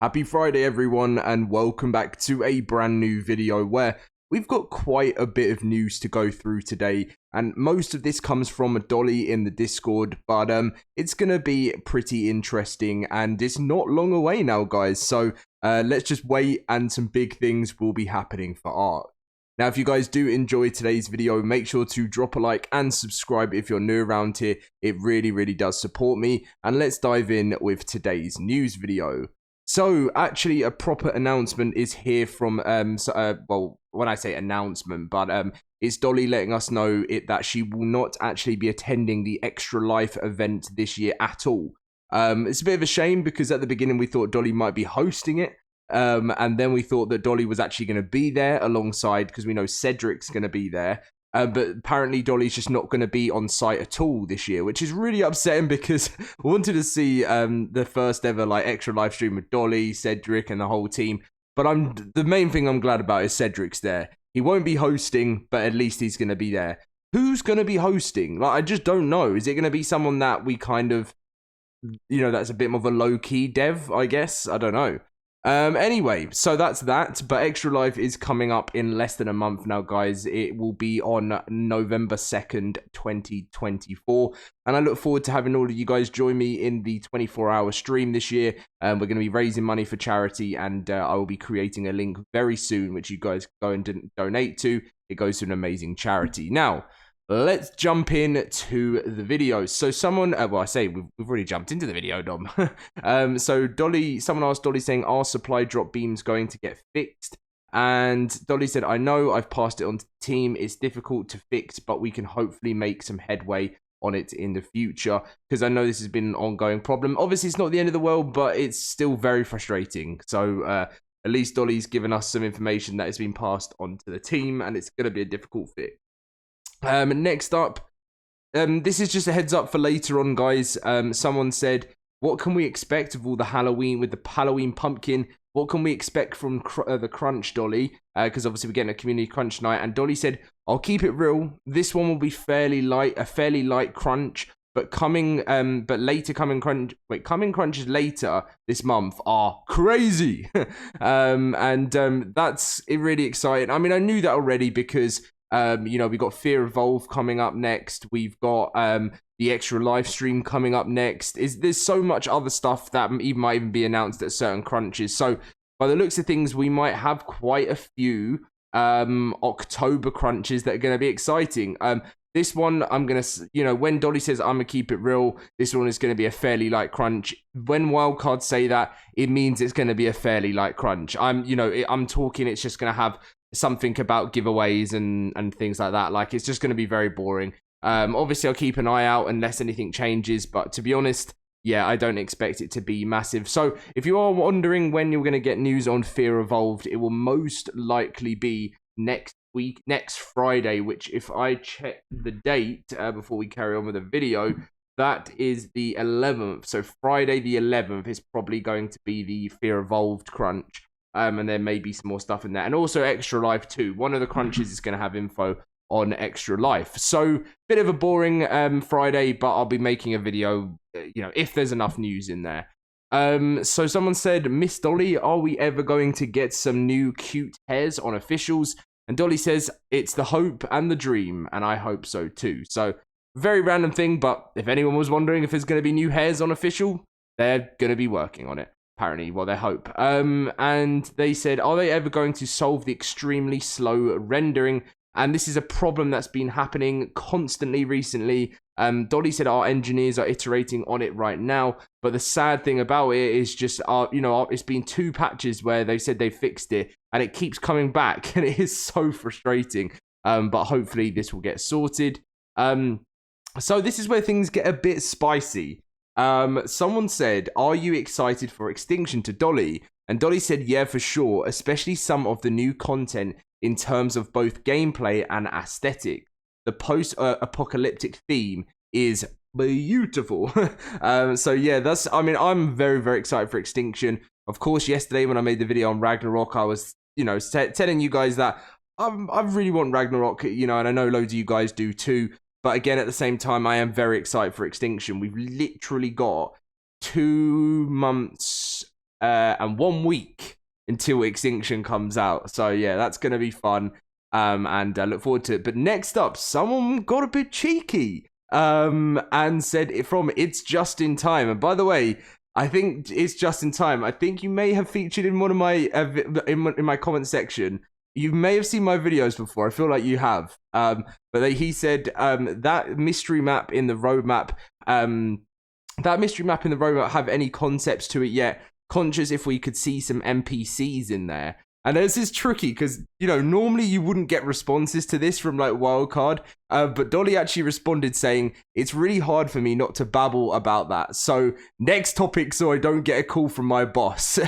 Happy Friday everyone, and welcome back to a brand new video where we've got quite a bit of news to go through today, and most of this comes from Dolly in the Discord, but it's gonna be pretty interesting and it's not long away now, guys, so let's just wait and some big things will be happening for ARK. Now, if you guys do enjoy today's video, make sure to drop a like and subscribe if you're new around here. It really does support me, and let's dive in with today's news video. So, actually, a proper announcement is here from, well, when I say announcement, but it's Dolly letting us know that she will not actually be attending the Extra Life event this year at all. It's a bit of a shame because at the beginning we thought Dolly might be hosting it, and then we thought that Dolly was actually going to be there alongside, because we know Cedric's going to be there. But apparently Dolly's just not going to be on site at all this year, which is really upsetting because we wanted to see the first ever like extra live stream with Dolly, Cedric, and the whole team. But the main thing I'm glad about is Cedric's there. He won't be hosting, but at least he's going to be there. Who's going to be hosting? Like, I just don't know. Is it going to be someone that we kind of, that's a bit more of a low-key dev, I guess? I don't know. Anyway, so that's that, but Extra Life is coming up in less than a month now, guys. It will be on November 2nd, 2024, and I look forward to having all of you guys join me in the 24-hour stream this year. We're going to be raising money for charity, and I will be creating a link very soon, which you guys go and donate to. It goes to an amazing charity. Now, let's jump in to the video. So someone, well, I say we've already jumped into the video, Dom. So Dolly, someone asked Dolly saying, are supply drop beams going to get fixed? And Dolly said, I know, I've passed it on to the team. It's difficult to fix, but we can hopefully make some headway on it in the future, because I know this has been an ongoing problem. Obviously, it's not the end of the world, but it's still very frustrating. So at least Dolly's given us some information that has been passed on to the team, and it's going to be a difficult fix. Next up, this is just a heads up for later on, guys. Someone said, what can we expect of all the Halloween with the Halloween pumpkin? What can we expect from the crunch, Dolly? Because obviously we're getting a community crunch night. And Dolly said, I'll keep it real. This one will be fairly light crunch. But later coming crunches later this month are crazy. That's really exciting. I mean, I knew that already because we've got Fear Evolve coming up next. We've got the extra live stream coming up next. There's so much other stuff that might even be announced at certain crunches. So by the looks of things, we might have quite a few October crunches that are going to be exciting. This one, I'm going to, when Dolly says I'm going to keep it real, this one is going to be a fairly light crunch. When wildcards say that, it means it's going to be a fairly light crunch. I'm talking, it's just going to have something about giveaways and things like that. Like, it's just going to be very boring. Obviously, I'll keep an eye out unless anything changes, but to be honest, yeah, I don't expect it to be massive. So if you are wondering when you're going to get news on Fear Evolved, it will most likely be next week, next Friday, which if I check the date before we carry on with the video, that is the 11th. So Friday the 11th is probably going to be the Fear Evolved crunch. And there may be some more stuff in there. And also Extra Life too. One of the crunches is going to have info on Extra Life. So, bit of a boring Friday, but I'll be making a video, if there's enough news in there. So someone said, Miss Dolly, are we ever going to get some new cute hairs on officials? And Dolly says, it's the hope and the dream, and I hope so too. So, very random thing, but if anyone was wondering if there's going to be new hairs on official, they're going to be working on it. Apparently, well, they hope. And they said, are they ever going to solve the extremely slow rendering? And this is a problem that's been happening constantly recently. Dolly said our engineers are iterating on it right now. But the sad thing about it is just, it's been 2 patches where they said they fixed it, and it keeps coming back, and it is so frustrating. But hopefully this will get sorted. So this is where things get a bit spicy. Someone said, are you excited for Extinction to Dolly? And Dolly said, yeah, for sure, especially some of the new content in terms of both gameplay and aesthetic. The post-apocalyptic theme is beautiful. So yeah, I'm very excited for Extinction. Of course, yesterday when I made the video on Ragnarok, I was, telling you guys that I really want Ragnarok, and I know loads of you guys do too. But again, at the same time, I am very excited for Extinction. We've literally got 2 months and 1 week until Extinction comes out. So yeah, that's gonna be fun. And I look forward to it. But next up, someone got a bit cheeky and said it's just in time. And by the way, I think it's just in time. I think you may have featured in one of my in my comment section. You may have seen my videos before. I feel like you have. But he said that mystery map in the roadmap have any concepts to it yet? Conscious if we could see some NPCs in there. And this is tricky because, you know, normally you wouldn't get responses to this from like Wildcard, but Dolly actually responded saying, it's really hard for me not to babble about that. So next topic, so I don't get a call from my boss.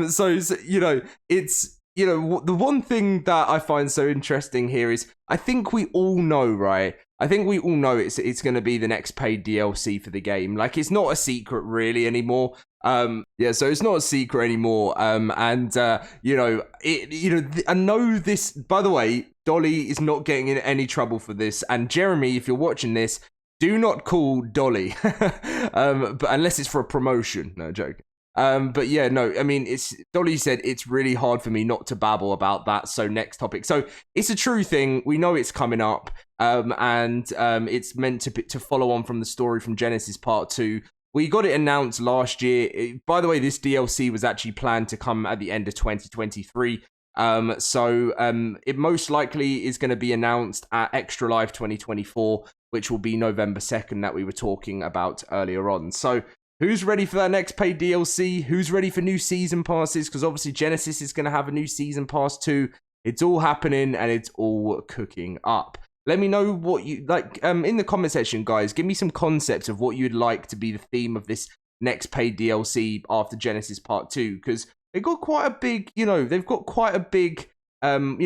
So, you know, it's, you know, the one thing that I find so interesting here is I think we all know, right? I think we all know it's going to be the next paid DLC for the game. Like, it's not a secret really anymore. Yeah, so it's not a secret anymore. You know, I know this, by the way, Dolly is not getting in any trouble for this. And Jeremy, if you're watching this, do not call Dolly. But unless it's for a promotion. No, joke. But yeah, no, I mean, Dolly said it's really hard for me not to babble about that. So next topic. So it's a true thing. We know it's coming up. It's meant to follow on from the story from Genesis Part 2. We got it announced last year. By the way, this DLC was actually planned to come at the end of 2023. It most likely is going to be announced at Extra Life 2024, which will be November 2nd that we were talking about earlier on. So who's ready for that next paid DLC? Who's ready for new season passes? Because obviously Genesis is going to have a new season pass too. It's all happening and it's all cooking up. Let me know what you like in the comment section, guys. Give me some concepts of what you'd like to be the theme of this next paid DLC after Genesis Part 2. Because they've got quite a big, you know,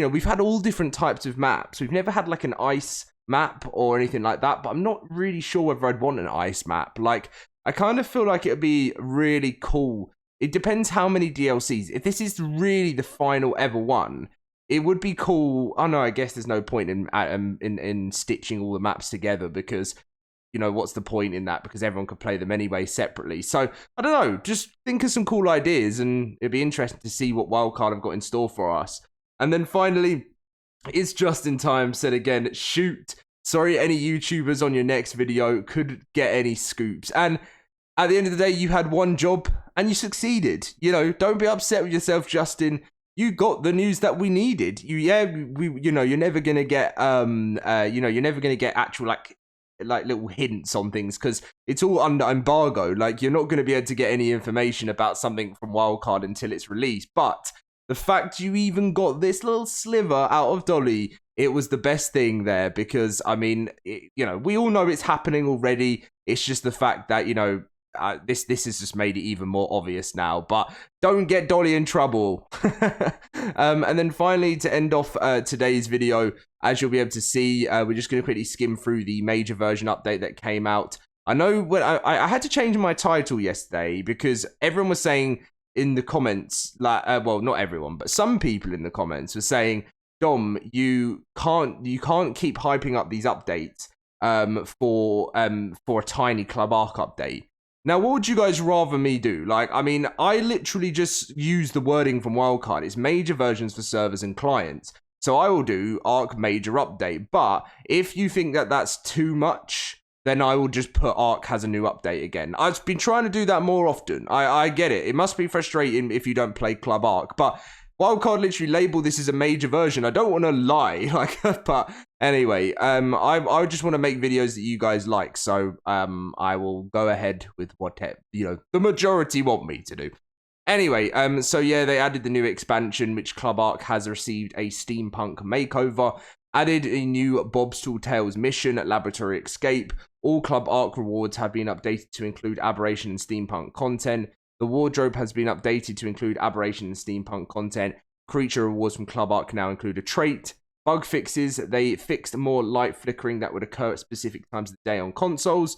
we've had all different types of maps. We've never had like an ice map or anything like that. But I'm not really sure whether I'd want an ice map. Like, I kind of feel like it'd be really cool. It depends how many DLCs. If this is really the final ever one, it would be cool. Oh no, I guess there's no point in stitching all the maps together because, you know, what's the point in that? Because everyone could play them anyway separately. So I don't know. Just think of some cool ideas, and it'd be interesting to see what Wildcard have got in store for us. And then finally, it's just in time. Said again, shoot. Sorry, any YouTubers on your next video could get any scoops. And at the end of the day, you had one job and you succeeded. You know, don't be upset with yourself, Justin. You got the news that we needed. You're never gonna get you're never gonna get actual like little hints on things because it's all under embargo. Like, you're not gonna be able to get any information about something from Wildcard until it's released. But the fact you even got this little sliver out of Dolly, it was the best thing there because, I mean, we all know it's happening already. It's just the fact that, this has just made it even more obvious now. But don't get Dolly in trouble. And then finally, to end off today's video, as you'll be able to see, we're just going to quickly skim through the major version update that came out. I know when I had to change my title yesterday because everyone was saying in the comments, like, well, not everyone, but some people in the comments were saying, Dom, you can't keep hyping up these updates for a tiny Club Arc update. Now, what would you guys rather me do? Like, I mean, I literally just use the wording from Wildcard. It's major versions for servers and clients. So I will do Ark major update. But if you think that that's too much, then I will just put Ark has a new update again. I've been trying to do that more often. I get it. It must be frustrating if you don't play Club Ark. But Wildcard literally labeled this as a major version. I don't want to lie, but anyway, I just want to make videos that you guys like, so I will go ahead with what the majority want me to do. Anyway, so yeah, they added the new expansion, which Club Arc has received a steampunk makeover. Added a new Bob's Tall Tales mission at Laboratory Escape. All Club Arc rewards have been updated to include Aberration and Steampunk content. The wardrobe has been updated to include Aberration and Steampunk content. Creature rewards from Club Arc now include a trait. Bug fixes, they fixed more light flickering that would occur at specific times of the day on consoles.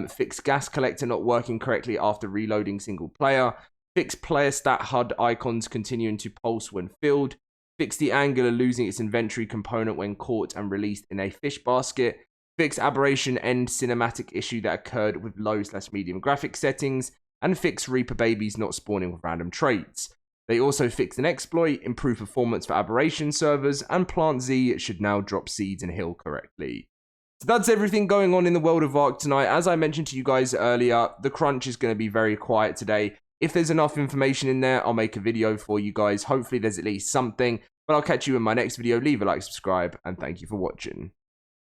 Fixed gas collector not working correctly after reloading single player. Fixed player stat HUD icons continuing to pulse when filled. Fixed the angular losing its inventory component when caught and released in a fish basket. Fixed Aberration end cinematic issue that occurred with low/medium graphic settings. and fixed Reaper babies not spawning with random traits. They also fixed an exploit, improved performance for Aberration servers, and Plant Z should now drop seeds and heal correctly. So that's everything going on in the world of Ark tonight. As I mentioned to you guys earlier, the crunch is going to be very quiet today. If there's enough information in there, I'll make a video for you guys. Hopefully there's at least something, but I'll catch you in my next video. Leave a like, subscribe, and thank you for watching.